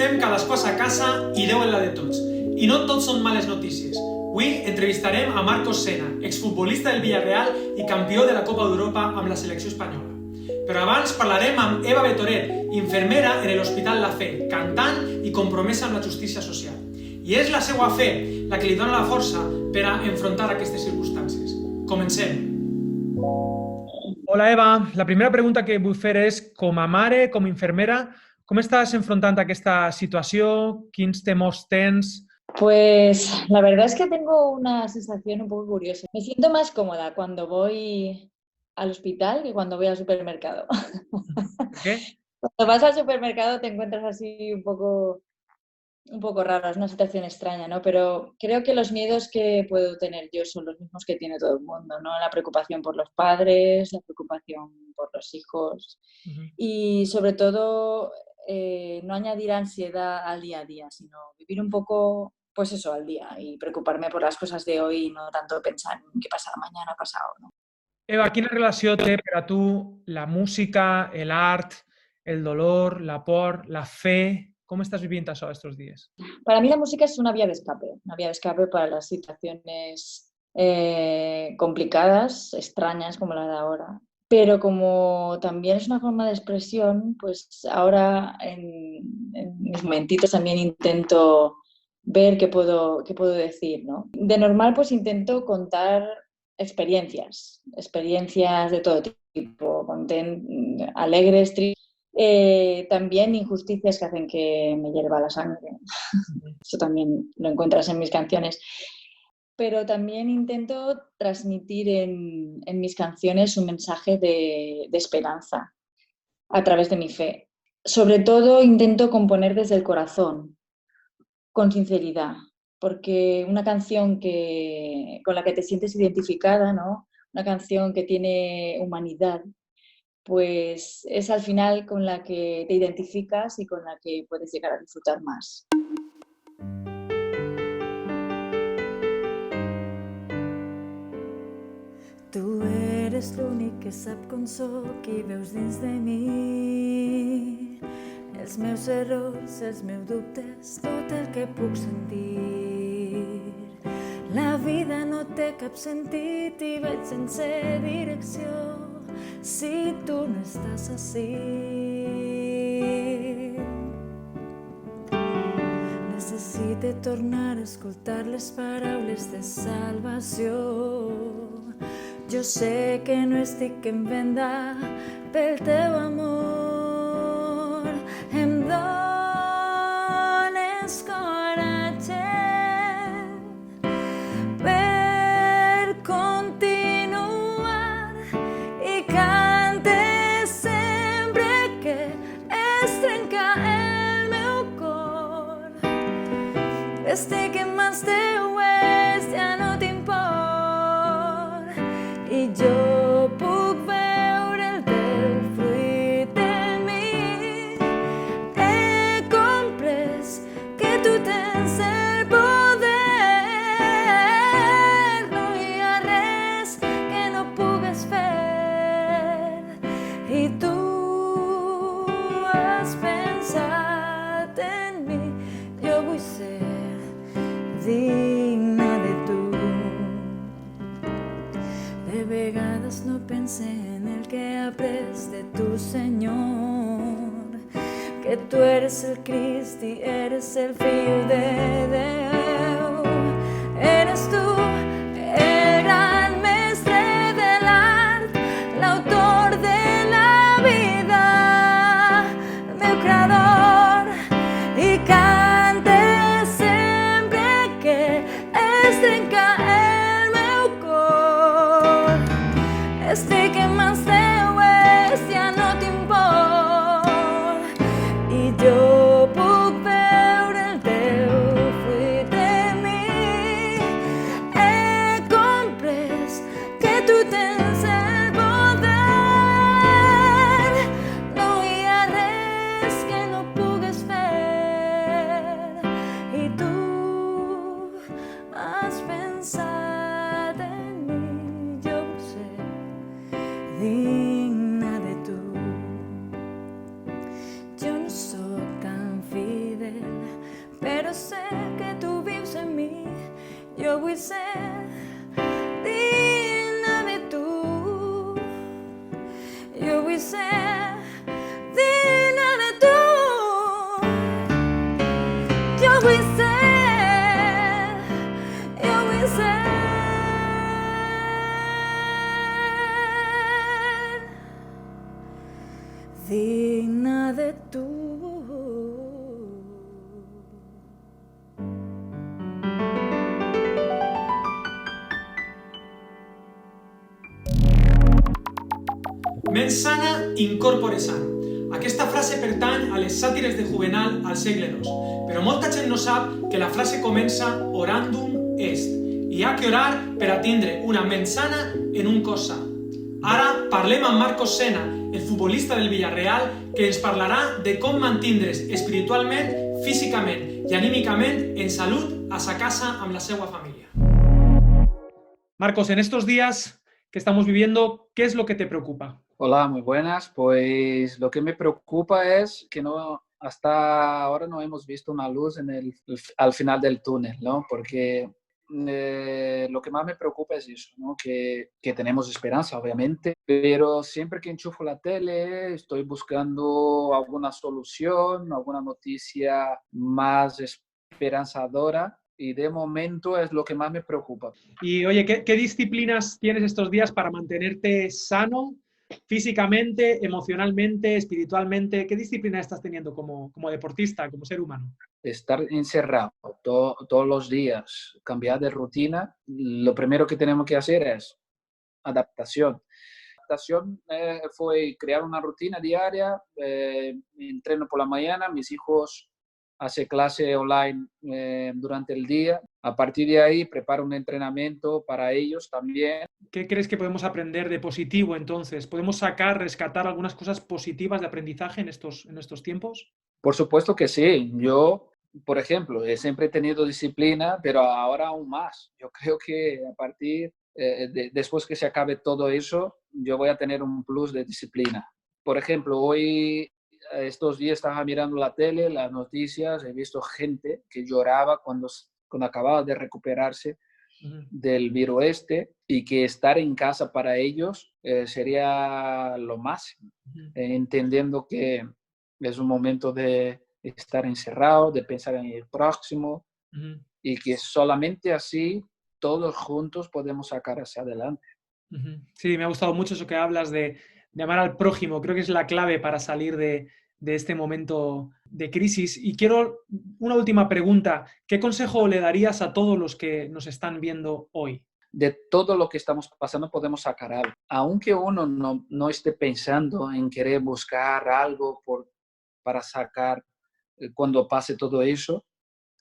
fem cadascú a casa i Déu en la de tots. I no tot són males notícies. Avui entrevistarem a Marcos Sena, exfutbolista del Villarreal i campió de la Copa d'Europa amb la selecció espanyola. Però abans parlarem amb Eva Betoret, infermera en l'Hospital La Fe, cantant i compromesa amb la justícia social. I és la seva fe la que li dona la força per a enfrontar aquestes circumstàncies. Comencem. Hola Eva, la primera pregunta que vull fer és, com a mare, com a infermera, com estàs enfrontant aquesta situació? Quins temors tens? Pues la verdad es que tengo una sensación un poco curiosa. Me siento más cómoda cuando voy al hospital que cuando voy al supermercado. ¿Por qué? Cuando vas al supermercado te encuentras así un poco raro, es una situación extraña, ¿no? Pero creo que los miedos que puedo tener yo son los mismos que tiene todo el mundo, ¿no? La preocupación por los padres, la preocupación por los hijos y sobre todo no añadir ansiedad al día a día, sino vivir un poco, pues eso, al día y preocuparme por las cosas de hoy y no tanto pensar en qué pasarà mañana pasado, ¿no? Eva, quina relació té per a tu la música, l'art, el dolor, la por, la fe? Com estàs vivint això estos dies? Para mí la música es una vía de escape para las situaciones complicadas, extrañas como la de ahora. Pero como también es una forma de expresión, pues ahora en mis momentitos también intento ver qué puedo decir, ¿no? De normal pues intento contar experiencias de todo tipo, alegres, tristes, también injusticias que hacen que me hierva la sangre. Eso también lo encuentras en mis canciones. Pero también intento transmitir en mis canciones un mensaje de esperanza a través de mi fe. Sobre todo intento componer desde el corazón, con sinceridad, porque una canción con la que te sientes identificada, ¿no? Una canción que tiene humanidad, pues es al final con la que te identificas y con la que puedes llegar a disfrutar más. Tu eres l'únic que sap com sóc i veus dins de mi els meus errors, els meus dubtes, tot el que puc sentir. La vida no té cap sentit i vaig sense direcció si tu no estàs ací. Necessite tornar a escoltar les paraules de salvació. Jo sé que no estic en venda pel teu amor. Em dones coratge per continuar i cante sempre que es trenca el meu cor. Estic en mans teues, ja no t'import. I jo puc veure el teu fruit en mi. He comprès que tu tens el poder. No hi ha res que no pugues fer. I tu has pensat en mi. Jo vull ser digna de tu. De vegades no pense en el que he après de tu, Senyor, que tu eres el Crist i eres el Fill de Déu. Eres tu el gran mestre de l'art, l'autor de la vida, el meu creador, i cante sempre que es trenca el meu cor. Estic en mans teues, ja no t'import. I jo puc veure el teu fruit en mi. He comprès que tu tens el poder. No hi ha res que no pugues fer. I tu has pensat en mi. Jo vull ser digna de tu. Jo no sóc tan fidel digna de tu. Mens sana, incorpore sano. Aquesta frase pertany a les sàtires de Juvenal al segle II, però molta gent no sap que la frase comença orandum est, i hi ha que orar per a tindre una ment sana en un cos sa. Ara parlem amb Marcos Sena, el futbolista del Villarreal, que ens parlarà de com mantindre's espiritualment, físicament i anímicament en salut a sa casa amb la seva família. Marcos, en estos días que estamos viviendo, ¿qué es lo que te preocupa? Hola, muy buenas. Pues lo que me preocupa es que hasta ahora no hemos visto una luz al final del túnel, ¿no? Porque lo que más me preocupa es eso, ¿no? Que tenemos esperanza, obviamente, pero siempre que enchufo la tele estoy buscando alguna solución, alguna noticia más esperanzadora. Y de momento es lo que más me preocupa. Y oye, ¿qué disciplinas tienes estos días para mantenerte sano físicamente, emocionalmente, espiritualmente? ¿Qué disciplina estás teniendo como deportista, como ser humano? Estar encerrado todos los días, cambiar de rutina, lo primero que tenemos que hacer es adaptación. Adaptación fue crear una rutina diaria, entreno por la mañana, mis hijos hacen clase online durante el día. A partir de ahí preparo un entrenamiento para ellos también. ¿Qué crees que podemos aprender de positivo entonces? ¿Podemos rescatar algunas cosas positivas de aprendizaje en estos tiempos? Por supuesto que sí. Yo, por ejemplo, siempre he tenido disciplina, pero ahora aún más. Yo creo que a partir, después que se acabe todo eso, yo voy a tener un plus de disciplina. Por ejemplo, hoy, estos días estaba mirando la tele, las noticias, he visto gente que lloraba cuando acababa de recuperarse del virus y que estar en casa para ellos sería lo máximo, entendiendo que es un momento de estar encerrado, de pensar en el próximo y que solamente así todos juntos podemos sacar hacia adelante. Sí, me ha gustado mucho eso que hablas de amar al prójimo. Creo que es la clave para salir de este momento de crisis. Y quiero una última pregunta. ¿Qué consejo le darías a todos los que nos están viendo hoy? De todo lo que estamos pasando podemos sacar algo. Aunque uno no esté pensando en querer buscar algo para sacar cuando pase todo eso,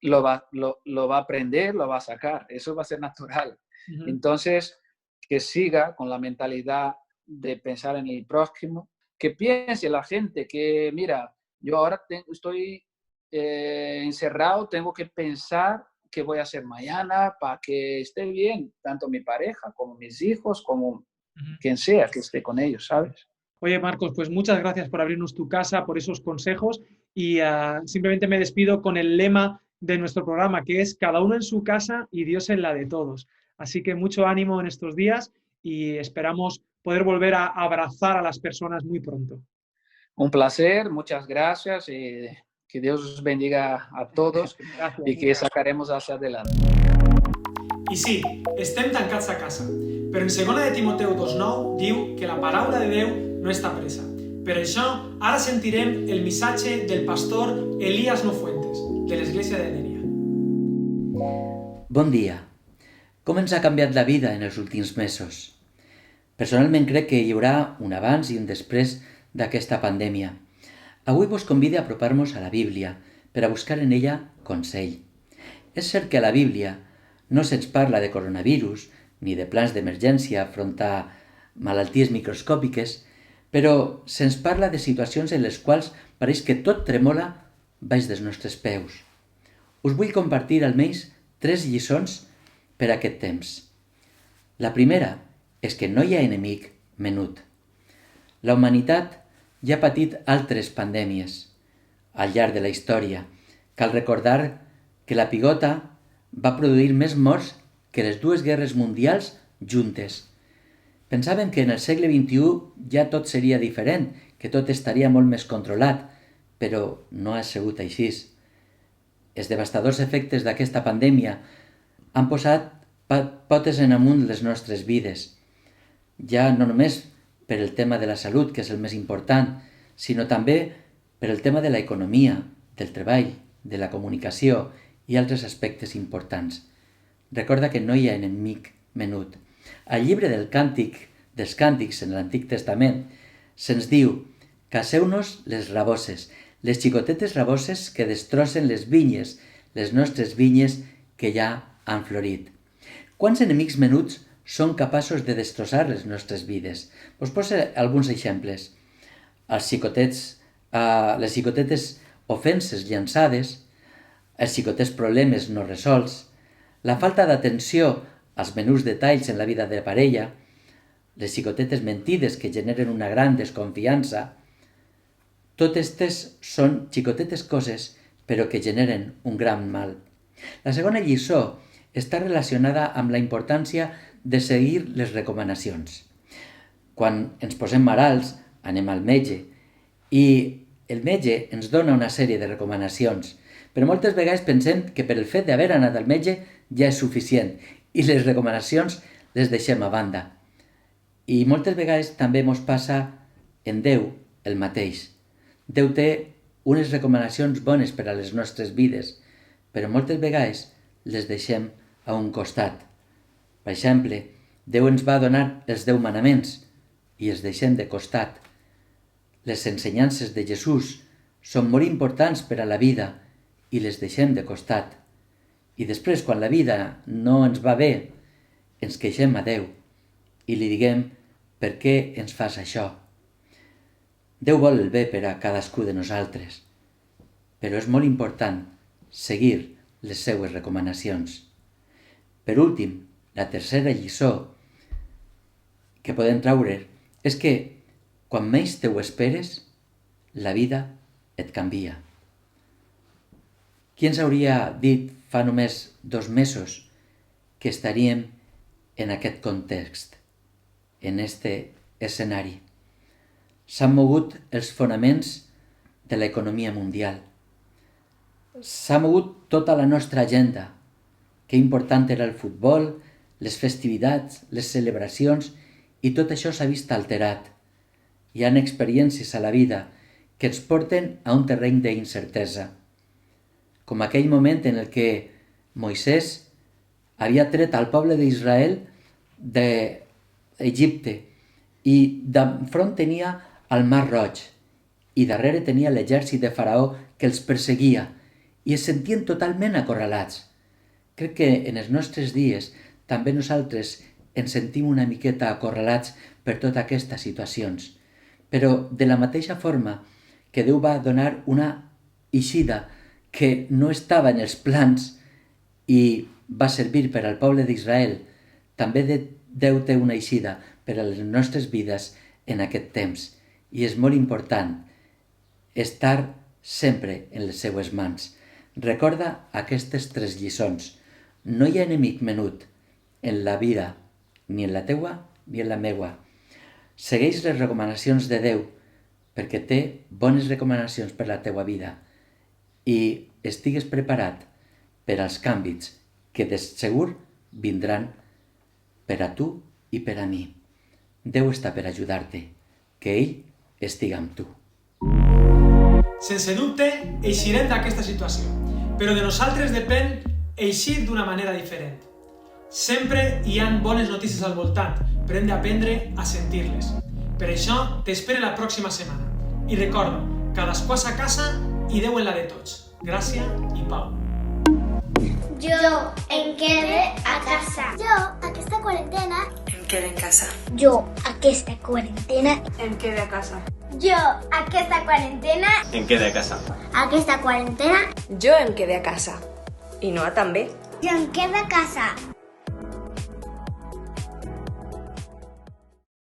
lo va a aprender, lo va a sacar. Eso va a ser natural. Entonces, que siga con la mentalidad de pensar en el próximo, que piense la gente que, mira, yo ahora estoy encerrado, tengo que pensar qué voy a hacer mañana para que esté bien, tanto mi pareja como mis hijos, como quien sea que esté con ellos, ¿sabes? Oye, Marcos, pues muchas gracias por abrirnos tu casa, por esos consejos y simplemente me despido con el lema de nuestro programa, que es cada uno en su casa y Dios en la de todos. Así que mucho ánimo en estos días y esperamos poder volver a abrazar a las personas muy pronto. Un placer, muchas gracias y que Dios os bendiga a todos y que sacaremos hacia adelante. I sí, estem tancats a casa, però en 2 de Timoteu 2,9 diu que la paraula de Déu no està presa. Per això, ara sentirem el missatge del pastor Elías Nofuentes, de l'Església de Dènia. Bon dia. Com ens ha canviat la vida en els últims mesos? Personalment crec que hi haurà un abans i un després d'aquesta pandèmia. Avui vos convide a apropar-nos a la Bíblia per a buscar en ella consell. És cert que a la Bíblia no se'ns parla de coronavirus ni de plans d'emergència front a malalties microscòpiques, però se'ns parla de situacions en les quals pareix que tot tremola baix dels nostres peus. Us vull compartir almenys 3 lliçons per a aquest temps. La primera és que no hi ha enemic menut. La humanitat ja ha patit altres pandèmies al llarg de la història. Cal recordar que la pigota va produir més morts que les 2 guerres mundials juntes. Pensaven que en el segle XXI ja tot seria diferent, que tot estaria molt més controlat, però no ha sigut així. Els devastadors efectes d'aquesta pandèmia han posat potes en amunt les nostres vides. Ja no només per el tema de la salut, que és el més important, sinó també per el tema de l'economia, del treball, de la comunicació i altres aspectes importants. Recorda que no hi ha enemic menut. Al llibre dels càntics en l'Antic Testament se'ns diu: «Caseu-nos les raboses, les xicotetes raboses que destrossen les vinyes, les nostres vinyes que ja han florit». Quants enemics menuts són capaços de destrossar les nostres vides? Us poso alguns exemples. Les xicotetes ofenses llançades, els xicotets problemes no resolts, la falta d'atenció als menús detalls en la vida de parella, les xicotetes mentides que generen una gran desconfiança. Totes aquestes són xicotetes coses, però que generen un gran mal. La segona lliçó està relacionada amb la importància de seguir les recomanacions. Quan ens posem malalts, anem al metge i el metge ens dona una sèrie de recomanacions, però moltes vegades pensem que per el fet d'haver anat al metge ja és suficient i les recomanacions les deixem a banda. I moltes vegades també ens passa en Déu el mateix. Déu té unes recomanacions bones per a les nostres vides, però moltes vegades les deixem a un costat. Per exemple, Déu ens va donar els 10 manaments i els deixem de costat. Les ensenyances de Jesús són molt importants per a la vida i les deixem de costat. I després, quan la vida no ens va bé, ens queixem a Déu i li diguem: per què ens fas això? Déu vol el bé per a cadascú de nosaltres, però és molt important seguir les seues recomanacions. Per últim, la tercera lliçó que podem traure és que quan menys te ho esperes, la vida et canvia. Qui ens hauria dit fa només 2 mesos que estaríem en aquest context, en este escenari? S'han mogut els fonaments de l'economia mundial. S'ha mogut tota la nostra agenda. Que important era el futbol, les festivitats, les celebracions, i tot això s'ha vist alterat. Hi ha experiències a la vida que ens porten a un terreny d'incertesa. Com aquell moment en el que Moisès havia tret al poble d'Israel d'Egipte i d'enfront tenia el Mar Roig i darrere tenia l'exèrcit de Faraó que els perseguia i es sentien totalment acorralats. Crec que en els nostres dies també nosaltres ens sentim una miqueta acorralats per totes aquestes situacions. Però de la mateixa forma que Déu va donar una eixida que no estava en els plans i va servir per al poble d'Israel, també Déu té una eixida per a les nostres vides en aquest temps. I és molt important estar sempre en les seues mans. Recorda aquestes 3 lliçons. No hi ha enemic menut en la vida, ni en la teua ni en la meua. Segueix les recomanacions de Déu, perquè té bones recomanacions per la teua vida i estigues preparat per als canvis que de segur vindran per a tu i per a mi. Déu està per ajudar-te, que ell estiga amb tu. Sense dubte, eixirem d'aquesta situació, però de nosaltres depèn eixir d'una manera diferent. Sempre hi ha bones notícies al voltant, però hem d'aprendre a sentir-les. Per això t'espero la pròxima setmana. I recorda, cadascú a sa casa i Déu en la de tots. Gràcia i pau. Jo em quede a casa. Jo, aquesta quarantena... Em quedo en casa. Jo, aquesta quarantena... Em quedo a casa. Jo, aquesta quarantena... Em quede a casa. Aquesta quarantena... Jo em quedé a casa. I Noa també. Jo em quedo a casa.